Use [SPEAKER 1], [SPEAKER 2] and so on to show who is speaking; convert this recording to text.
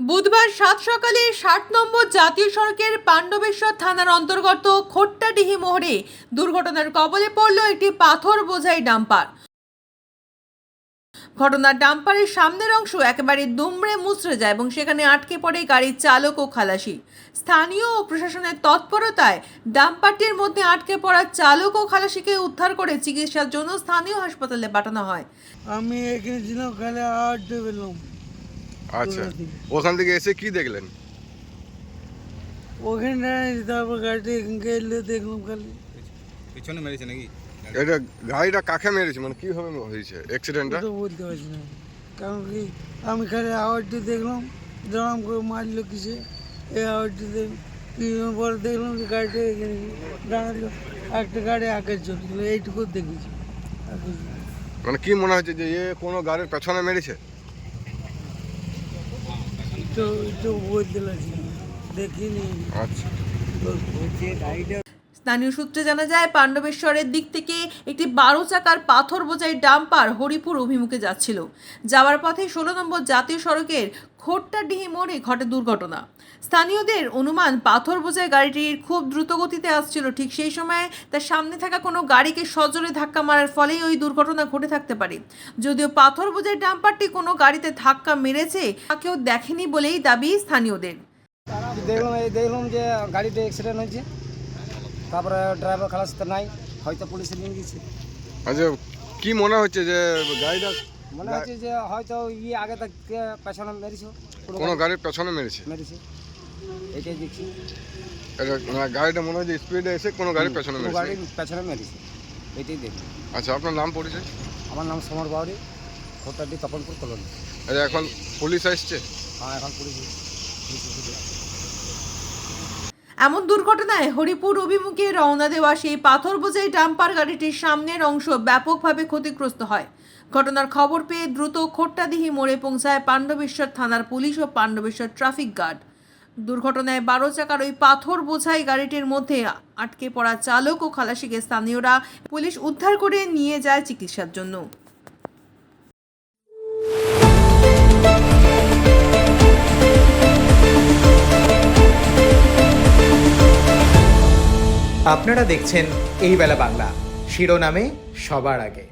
[SPEAKER 1] বুধবার সাত সকালে ৬০ নম্বর জাতীয় সড়কের পাণ্ডবেশ্বর থানার অন্তর্গত খোট্টাডিহি মোড়ে দুর্ঘটনার কবলে পড়ল একটি পাথর বোঝাই ডাম্পার। ঘটনার ডাম্পারের সামনের অংশ একেবারে দুমড়ে মুচড়ে যায় এবং সেখানে আটকে পড়ে গাড়ির চালক ও খালাসি। স্থানীয় ও প্রশাসনের তৎপরতায় ডাম্পারটির মধ্যে আটকে পড়া চালক ও খালাসিকে উদ্ধার করে চিকিৎসার জন্য স্থানীয় হাসপাতালে পাঠানো হয়।
[SPEAKER 2] আমি এখানে ছিলাম, খালি আড্ডে পেলাম।
[SPEAKER 3] আচ্ছা, ওখান থেকে এসে কি দেখলেন?
[SPEAKER 2] ওখানে তারপর গাড়িটা এখানকে এলে দেখলাম খালি
[SPEAKER 4] পিছনে মেরেছে নাকি?
[SPEAKER 3] এটা গাড়িটা কাকে মেরেছে, মানে কিভাবে হয়েছে অ্যাক্সিডেন্টটা?
[SPEAKER 2] তো বলতে পারছি না, কারণ কি আমি খালি আওয়াজটি দেখলাম, দাঁড়াম করে মারলো কিসে, এই আওয়াজটি দেখলাম। কিছুক্ষণ পরে দেখলাম যে গাড়িটা এখানে দাঁড়ালো, একটা গাড়ি আগে চলে গেলো, এইটুকু দেখেছি। আর কিছু না।
[SPEAKER 3] মানে কি মনে হচ্ছে যে এ কোনো গাড়ির পেছনে মেরেছে?
[SPEAKER 2] একটু বলতে লাগছি না, দেখিনি।
[SPEAKER 3] আচ্ছা,
[SPEAKER 1] স্থানীয় সূত্রে জানা যায়, পাণ্ডবেশ্বরের দিক থেকে একটি 12 চাকার পাথর বোঝাই ডাম্পার হরিপুর অভিমুখে যাচ্ছিল। যাওয়ার পথে 16 নম্বর জাতীয় সড়কের খোট্টাডিহি মোড়ে ঘটে দুর্ঘটনা। স্থানীয়দের অনুমান, পাথর বোঝাই গাড়িটির খুব দ্রুত গতিতে আসছিল। ঠিক সেই সময় তার সামনে থাকা কোনো গাড়িকে সজোরে ধাক্কা মারার ফলেই ওই দুর্ঘটনা ঘটে থাকতে পারে। যদিও পাথর বোঝাই ডাম্পারটি কোনো গাড়িতে ধাক্কা মেরেছে তা কেউ দেখেনি বলেই দাবি স্থানীয়দের।
[SPEAKER 5] দেখলাম যে গাড়িতে অ্যাক্সিডেন্ট হয়েছে, তারপরে ড্রাইভার খালাস তো নাই, হয়তো পুলিশে নিয়ে গেছে।
[SPEAKER 3] আচ্ছা, কি মনে হচ্ছে যে গাড়িটা
[SPEAKER 5] মনে হচ্ছে যে হয়তো আগে থেকে পেছনে মেরেছে,
[SPEAKER 3] কোনো গাড়ির পেছনে মেরেছে?
[SPEAKER 5] এটাই দেখছি।
[SPEAKER 3] এটা মানে গাড়িটা মনে হয় যে স্পিডে এসে কোনো গাড়ির পেছনে
[SPEAKER 5] কোনো
[SPEAKER 3] মেরেছে।
[SPEAKER 5] গাড়ির পেছনে মেরেছে, এটাই দেখি।
[SPEAKER 3] আচ্ছা, আপনার নাম পরিচয়?
[SPEAKER 5] আমার নাম সমর বাউরি, খোট্টাডিহি তপনপুর কলোনি।
[SPEAKER 3] আচ্ছা, এখন পুলিশ আসছে?
[SPEAKER 5] হ্যাঁ, এখন পুলিশ।
[SPEAKER 1] এমন দুর্ঘটনায় হরিপুর অভিমুখে রওনা দেওয়া সেই পাথর বোঝাই ডাম্পার গাড়িটির সামনের অংশ ব্যাপকভাবে ক্ষতিগ্রস্ত হয়। ঘটনার খবর পেয়ে দ্রুত খোট্টাডিহি মোড়ে পৌঁছায় পাণ্ডবেশ্বর থানার পুলিশ ও পাণ্ডবেশ্বর ট্রাফিক গার্ড। দুর্ঘটনায় 12 চাকার ওই পাথর বোঝাই গাড়িটির মধ্যে আটকে পড়া চালক ও খালাসিকে স্থানীয়রা পুলিশ উদ্ধার করে নিয়ে যায় চিকিৎসার জন্য।
[SPEAKER 6] আপনারা দেখছেন এই বেলা বাংলা, শিরোনামে সবার আগে।